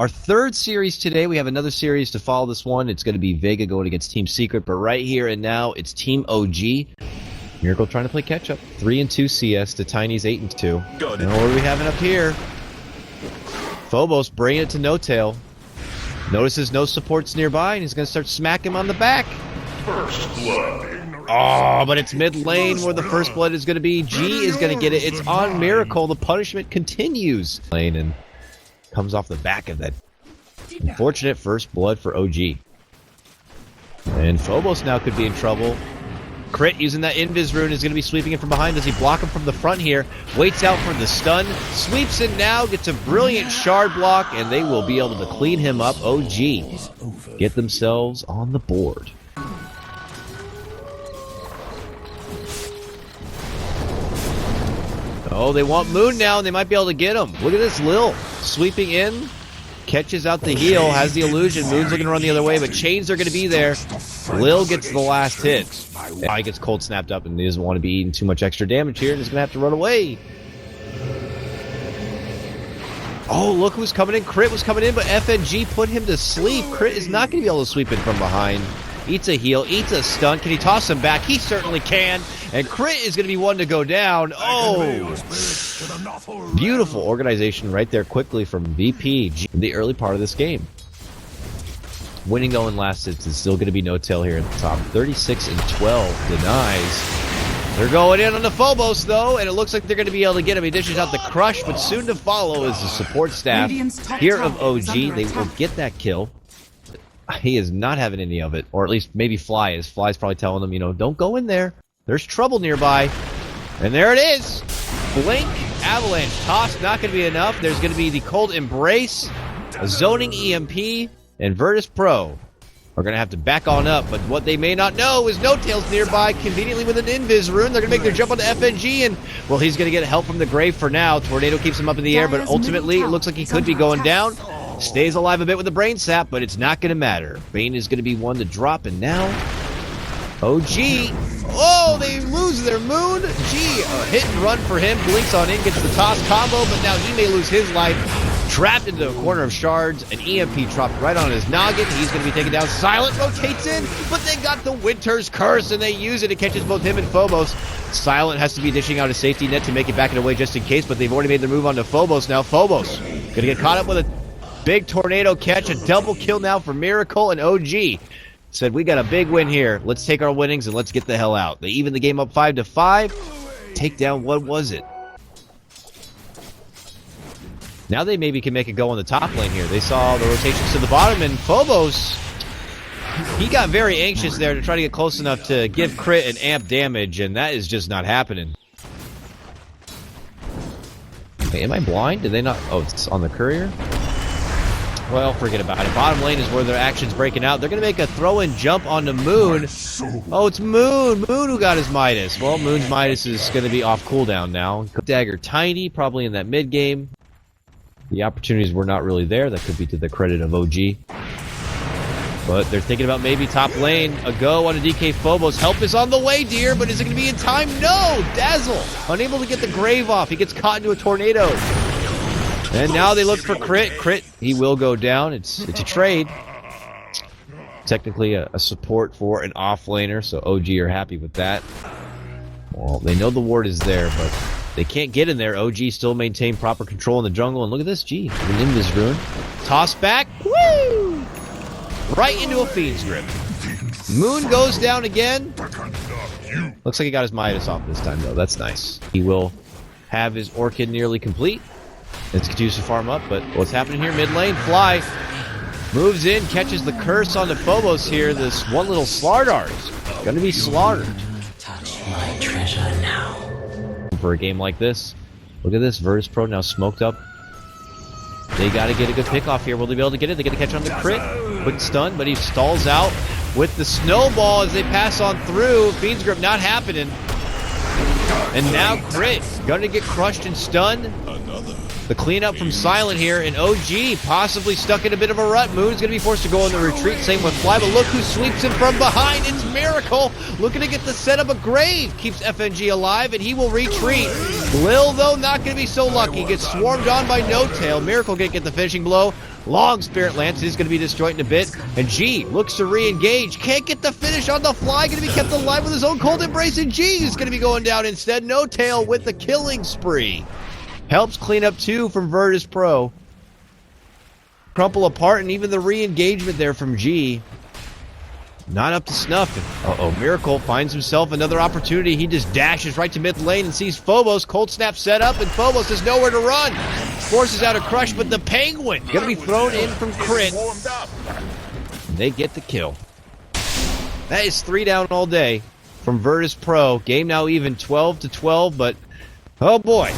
Our third series today. We have another series to follow this one. It's going to be Vega going against Team Secret, but right here and now, it's Team OG. Miracle trying to play catch-up. 3-2 CS to Tiny's 8-2. And what are we having up here? Phobos bringing it to No Tail. Notices no supports nearby, and he's going to start smacking him on the back. First blood. Oh, but it's mid lane where the first blood is going to be. G is going to get it. It's on Miracle. The punishment continues. Lane and comes off the back of that unfortunate first blood for OG. And Phobos now could be in trouble. Crit using that Invis rune is going to be sweeping it from behind. Does he block him from the front here? Waits out for the stun. Sweeps it now. Gets a brilliant shard block. And they will be able to clean him up. OG get themselves on the board. Oh, they want Moon now, and they might be able to get him. Look at this, Lil sweeping in, catches out the heal, has the illusion. Moon's looking to run the other way, but chains are going to be there. Lil gets the last hit. He gets cold snapped up, and he doesn't want to be eating too much extra damage here, and he's going to have to run away. Oh, look who's coming in. Crit was coming in, but FNG put him to sleep. Crit is not going to be able to sweep it from behind. Eats a heal, eats a stun. Can he toss him back? He certainly can. And Crit is going to be one to go down. Oh! Beautiful organization right there quickly from VP in the early part of this game. Winning going last, it's still going to be No Tail here at the top. 36-12 denies. They're going in on the Phobos, though, and it looks like they're going to be able to get him. He dishes out the Crush, but soon to follow is the support staff here of OG. They will get that kill. He is not having any of it, or at least maybe Fly is. Fly's probably telling them, you know, don't go in there. There's trouble nearby. And there it is. Blink, Avalanche, toss, not going to be enough. There's going to be the Cold Embrace, a Zoning EMP, and Virtus Pro are going to have to back on up. But what they may not know is No Tail's nearby, conveniently with an Invis rune. They're going to make their jump onto FNG, and, well, he's going to get help from the grave for now. Tornado keeps him up in the air, but ultimately it looks like he could be going down. Stays alive a bit with the brain sap, but it's not going to matter. Bane is going to be one to drop, and now OG. Oh, they lose their Moon. G, a hit and run for him. Blinks on in, gets the toss combo, but now he may lose his life. Trapped into a corner of shards. An EMP dropped right on his noggin. He's going to be taken down. Silent rotates in, but they got the Winter's Curse, and they use it. It catches both him and Phobos. Silent has to be dishing out a safety net to make it back and away just in case, but they've already made their move onto Phobos. Now Phobos going to get caught up with a big tornado catch. A double kill now for Miracle, and OG said, we got a big win here. Let's take our winnings and let's get the hell out. They even the game up 5-5. Take down, what was it? Now they maybe can make a go on the top lane here. They saw the rotations to the bottom, and Phobos, he got very anxious there to try to get close enough to give Crit and amp damage, and that is just not happening. Hey, am I blind? Did they not? Oh, it's on the courier? Well, forget about it. Bottom lane is where their action's breaking out. They're going to make a throw-in jump on the Moon. Oh, it's Moon. Moon who got his Midas. Well, Moon's Midas is going to be off cooldown now. Dagger Tiny, probably in that mid-game. The opportunities were not really there. That could be to the credit of OG. But they're thinking about maybe top lane. A go on a DK Phobos. Help is on the way, dear, but is it going to be in time? No! Dazzle, unable to get the grave off. He gets caught into a tornado. And now they look for Crit. Crit, he will go down. It's a trade. Technically a support for an offlaner, so OG are happy with that. Well, they know the ward is there, but they can't get in there. OG still maintain proper control in the jungle. And look at this, G, an Invis rune. Toss back. Woo! Right into a Fiend's Grip. Moon goes down again. Looks like he got his Midas off this time, though. That's nice. He will have his Orchid nearly complete. It's continues to farm up, but what's happening here? Mid lane, Fly moves in, catches the curse on the Phobos here. This one little Starladder is going to be slaughtered. Touch my treasure now. For a game like this, look at this. Virtus Pro now smoked up. They got to get a good pick off here. Will they be able to get it? They get to catch on the Crit. Quick stun, but he stalls out with the snowball as they pass on through. Fiend's Grip not happening. And now Crit going to get crushed and stunned. The cleanup from Silent here, and OG possibly stuck in a bit of a rut. Moon's going to be forced to go on the retreat, same with Fly, but look who sweeps him from behind. It's Miracle, looking to get the set up a grave. Keeps FNG alive, and he will retreat. Lil, though, not going to be so lucky. Gets swarmed on by No Tail. Miracle going to get the finishing blow. Long Spirit Lance is going to be disjointed a bit. And G looks to re-engage. Can't get the finish on the fly. Going to be kept alive with his own Cold Embrace. And G is going to be going down instead. No Tail with the killing spree. Helps clean up 2 from Virtus Pro. Crumple apart, and even the re-engagement there from G. Not up to snuff. Uh-oh, Miracle finds himself another opportunity. He just dashes right to mid lane and sees Phobos. Cold Snap set up, and Phobos has nowhere to run. Forces out a crush, but the Penguin going to be thrown in from Crit. They get the kill. That is 3 down all day from Virtus Pro. Game now even 12-12, but oh boy.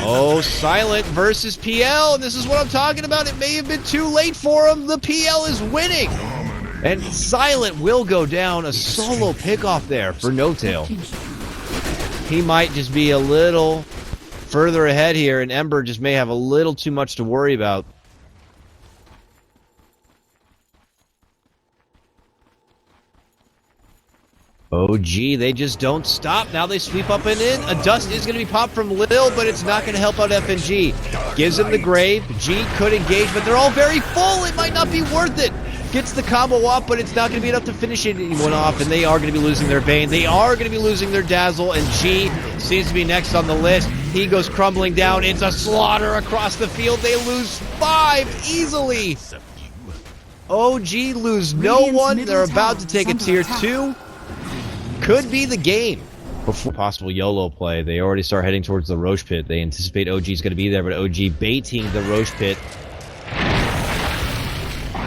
Oh, Silent versus PL, and this is what I'm talking about. It may have been too late for him. The PL is winning. And Silent will go down. A solo pickoff there for No Tail. He might just be a little further ahead here, and Ember just may have a little too much to worry about. OG, they just don't stop. Now they sweep up and in. A dust is going to be popped from Lil, but it's not going to help out FNG. Gives him the grave. G could engage, but they're all very full. It might not be worth it. Gets the combo off, but it's not going to be enough to finish anyone off, and they are going to be losing their Bane. They are going to be losing their Dazzle, and G seems to be next on the list. He goes crumbling down. It's a slaughter across the field. They lose 5 easily. OG lose no one. They're about to take a tier 2. Could be the game. Before possible YOLO play, they already start heading towards the Roche Pit. They anticipate OG is going to be there, but OG baiting the Roche Pit.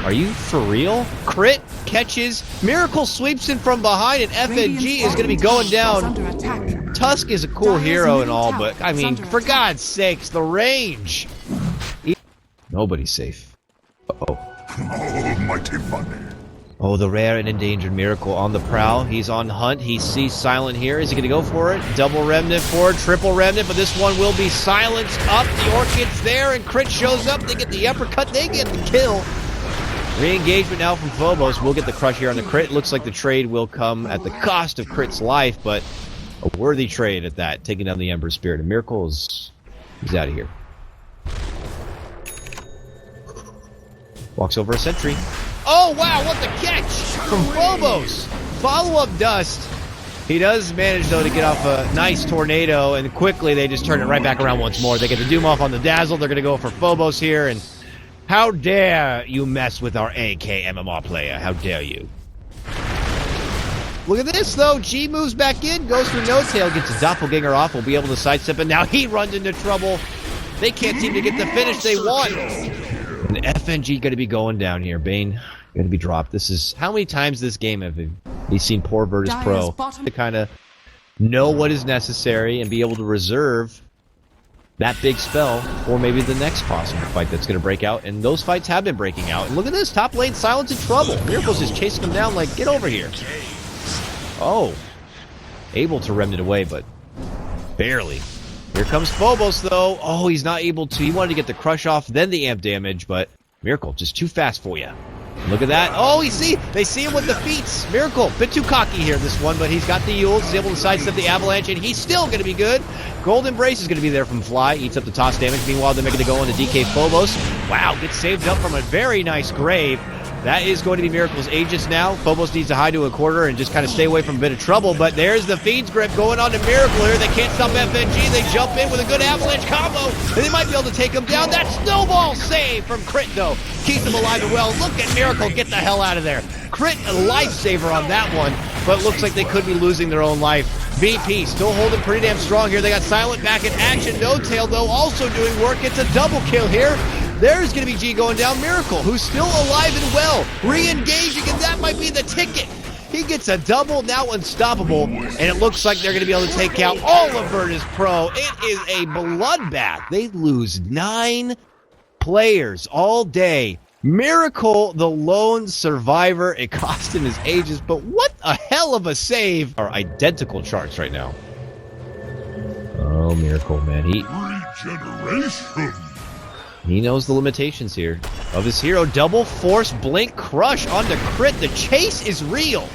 Are you for real? Crit catches. Miracle sweeps in from behind, and FNG is going to be going down. Tusk is a cool hero and all, but, I mean, for God's sakes, the range. Nobody's safe. Uh-oh. Almighty money. Oh, the rare and endangered Miracle on the prowl. He's on hunt. He sees Silent here. Is he going to go for it? Double Remnant forward, triple Remnant, but this one will be silenced up. The Orchid's there, and Crit shows up. They get the uppercut. They get the kill. Re-engagement now from Phobos. We'll get the crush here on the Crit. Looks like the trade will come at the cost of Crit's life, but a worthy trade at that, taking down the Ember Spirit. And Miracle is he's out of here. Walks over a sentry. Oh, wow, what the catch from Phobos. Follow-up dust. He does manage, though, to get off a nice tornado, and quickly they just turn it right back around once more. They get the Doom off on the Dazzle. They're going to go for Phobos here, and how dare you mess with our AK MMR player? How dare you? Look at this, though. G moves back in, goes for No Tail, gets a doppelganger off, will be able to sidestep, and now he runs into trouble. They can't seem to get the finish they want. And FNG going to be going down here. Bane going to be dropped. This is how many times this game have we seen poor Virtus Pro to kind of know what is necessary and be able to reserve that big spell for maybe the next possible fight that's going to break out. And those fights have been breaking out. And look at this, top lane Silence in trouble. Miracle's just chasing him down like, get over here. Oh, able to remnant away, but barely. Here comes Phobos, though. Oh, he's not able to. He wanted to get the crush off, then the amp damage, but Miracle, just too fast for you. Look at that. Oh, they see him with the feats. Miracle, bit too cocky here, this one, but he's got the Yules. He's able to sidestep the Avalanche, and he's still going to be good. Gold Embrace is going to be there from Fly. Eats up the toss damage. Meanwhile, they're making it go into DK Phobos. Wow, gets saved up from a very nice grave. That is going to be Miracle's Aegis now. Phobos needs to hide to a corner and just kind of stay away from a bit of trouble, but there's the Fiend's Grip going on to Miracle here. They can't stop FNG. They jump in with a good Avalanche combo, and they might be able to take him down. That snowball save from Crit, though. Keeps him alive and well. Look at Miracle get the hell out of there. Crit a lifesaver on that one, but looks like they could be losing their own life. VP still holding pretty damn strong here. They got Silent back in action. No Tail, though, also doing work. It's a double kill here. There's going to be G going down. Miracle, who's still alive and well, re-engaging, and that might be the ticket. He gets a double, now unstoppable, and it looks like they're going to be able to take out all of Virtus Pro. It is a bloodbath. They lose 9 players all day. Miracle, the lone survivor. It cost him his Aegis, but what a hell of a save. Are identical charts right now. Oh, Miracle, man. Regeneration. He knows the limitations here of his hero. Double Force Blink Crush onto Crit. The chase is real.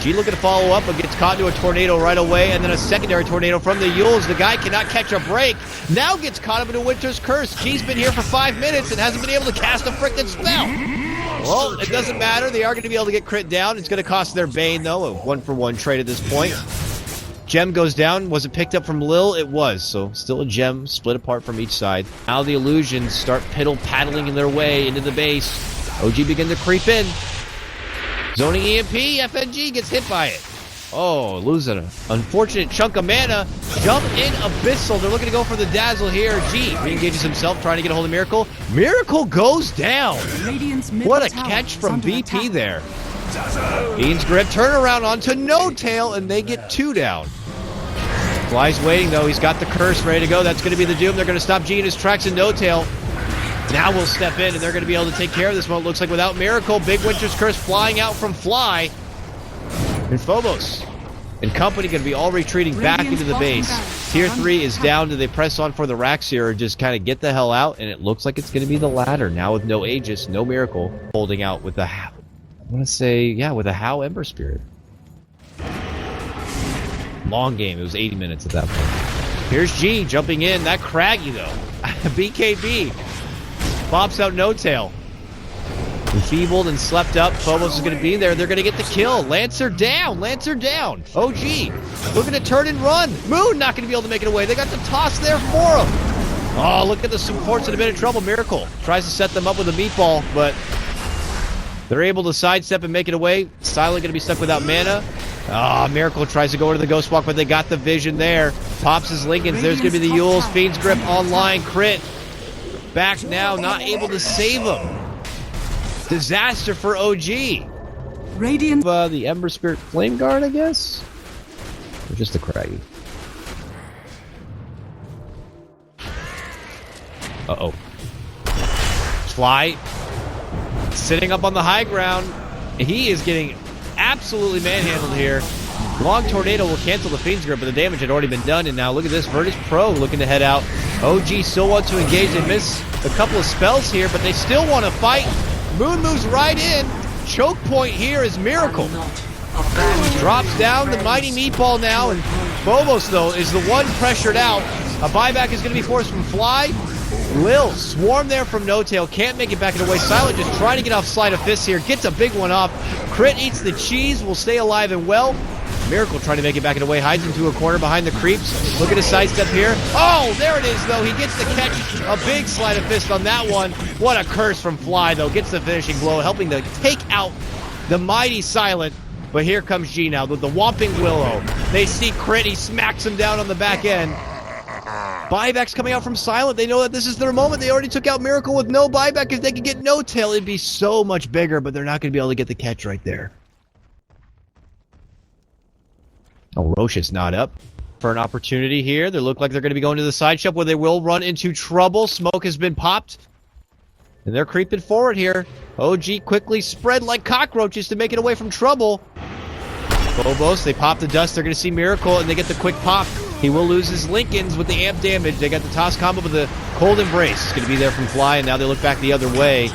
G looking to follow up, but gets caught into a tornado right away, and then a secondary tornado from the Yules. The guy cannot catch a break. Now gets caught up into Winter's Curse. G's been here for 5 minutes and hasn't been able to cast a frickin' spell. Well, it doesn't matter. They are going to be able to get crit down. It's going to cost their Bane, though. A 1-for-1 trade at this point. Gem goes down. Was it picked up from Lil? It was. So still a gem split apart from each side. Now the illusions start piddle-paddling in their way into the base. OG begin to creep in. Zoning EMP. FNG gets hit by it. Oh, losing an unfortunate chunk of mana. Jump in Abyssal. They're looking to go for the Dazzle here. G re-engages himself, trying to get a hold of Miracle. Miracle goes down. What a catch from BP there. Fiend's Grip, turn around onto No Tail, and they get 2 down. Fly's waiting, though. He's got the curse ready to go. That's going to be the doom. They're going to stop G in his tracks and No Tail. Now we'll step in, and they're going to be able to take care of this one. It looks like without Miracle, Big Winter's Curse flying out from Fly. And Phobos and company going to be all retreating back into the base. Tier 3 is down. Do they press on for the racks here or just kind of get the hell out? And it looks like it's going to be the latter. Now with no Aegis, no Miracle. Holding out with the, I want to say, yeah, with a How Ember Spirit. Long game. It was 80 minutes at that point. Here's G jumping in. That Craggy, though. BKB. Pops out No Tail. Enfeebled and slept up. Phobos is going to be there. They're going to get the kill. Lancer down. Lancer down. OG looking to turn and run. Moon not going to be able to make it away. They got the toss there for him. Oh, look at the supports in a bit of trouble. Miracle tries to set them up with a meatball, but they're able to sidestep and make it away. Silent going to be stuck without mana. Ah, Miracle tries to go into the Ghost Walk, but they got the vision there. Pops his Lincolns. There's going to be the Yules. Fiend's Grip online. Crit. Back now. Not able to save him. Disaster for OG. Radiant. The Ember Spirit Flame Guard, I guess? Or just the Craggy? Uh-oh. Fly. Sitting up on the high ground. He is getting absolutely manhandled here. Long Tornado will cancel the Fiend's Grip, but the damage had already been done. And now look at this. Virtus Pro looking to head out. OG still wants to engage. They miss a couple of spells here, but they still want to fight. Moon moves right in. Choke point here is Miracle. Drops down the Mighty Meatball now, and Phobos, though, is the one pressured out. A buyback is going to be forced from Fly. Lil, swarm there from No Tail. Can't make it back in the way. Silent just trying to get off Sleight of Fist here. Gets a big one off. Crit eats the cheese. Will stay alive and well. Miracle trying to make it back in the way. Hides into a corner behind the creeps. Look at his sidestep here. Oh, there it is, though. He gets the catch. A big Sleight of Fist on that one. What a curse from Fly, though. Gets the finishing blow, helping to take out the mighty Silent. But here comes G now with the Whomping Willow. They see Crit. He smacks him down on the back end. Buybacks coming out from Silent. They know that this is their moment. They already took out Miracle with no buyback. If they could get No Tail, it'd be so much bigger, but they're not going to be able to get the catch right there. Oh, Roche is not up for an opportunity here. They look like they're going to be going to the side shop where they will run into trouble. Smoke has been popped. And they're creeping forward here. OG quickly spread like cockroaches to make it away from trouble. Phobos, they pop the dust. They're going to see Miracle, and they get the quick pop. He will lose his Lincolns with the amp damage. They got the toss combo with the Cold Embrace. It's going to be there from Fly, and now they look back the other way.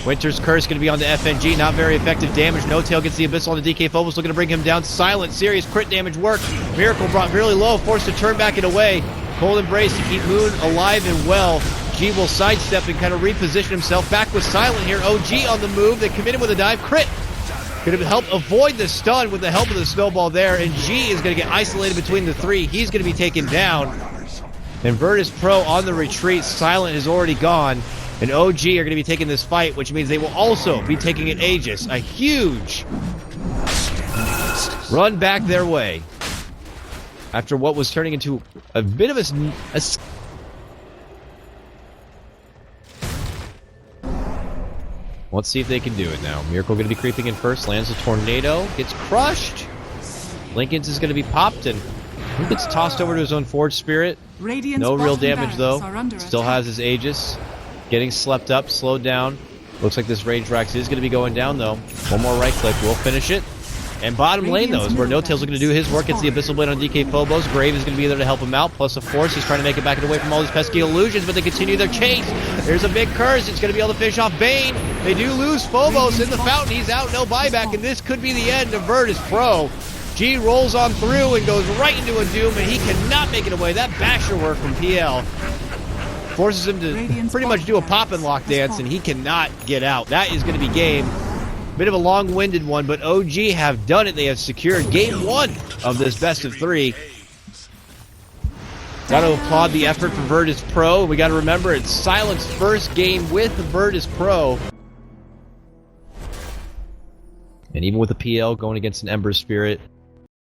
Winter's Curse going to be on the FNG. Not very effective damage. No Tail gets the Abyssal on the DK. Phobos looking to bring him down. Silent, serious crit damage work. Miracle brought really low, forced to turn back and away. Cold Embrace to keep Moon alive and well. G will sidestep and kind of reposition himself. Back with Silent here. OG on the move. They committed with a dive. Crit. Going to help avoid the stun with the help of the snowball there. And G is going to get isolated between the three. He's going to be taken down. And Virtus Pro on the retreat. Silent is already gone. And OG are going to be taking this fight, which means they will also be taking an Aegis. A huge run back their way. After what was turning into a bit of a let's see if they can do it now. Miracle going to be creeping in first. Lands a Tornado. Gets crushed. Lincoln's is going to be popped, and he gets tossed over to his own Forge Spirit. No real damage, though. Still has his Aegis. Getting slept up, slowed down. Looks like this Rage Rax is going to be going down, though. One more right click. We'll finish it. And bottom lane, though, is where No Tail's looking to do his work. Gets the Abyssal Blade on DK Phobos. Grave is going to be there to help him out. Plus, of course, he's trying to make it back and away from all these pesky illusions, but they continue their chase. There's a big curse. It's going to be able to finish off Bane. They do lose Phobos in the fountain. He's out, no buyback, and this could be the end of Virtus Pro. G rolls on through and goes right into a Doom, and he cannot make it away. That basher work from PL forces him to pretty much do a pop and lock dance, and he cannot get out. That is going to be game. Bit of a long-winded one, but OG have done it. They have secured game 1 of this best of 3. Got to applaud the effort for Virtus Pro. We got to remember it's Silent's first game with Virtus Pro. And even with a PL going against an Ember Spirit,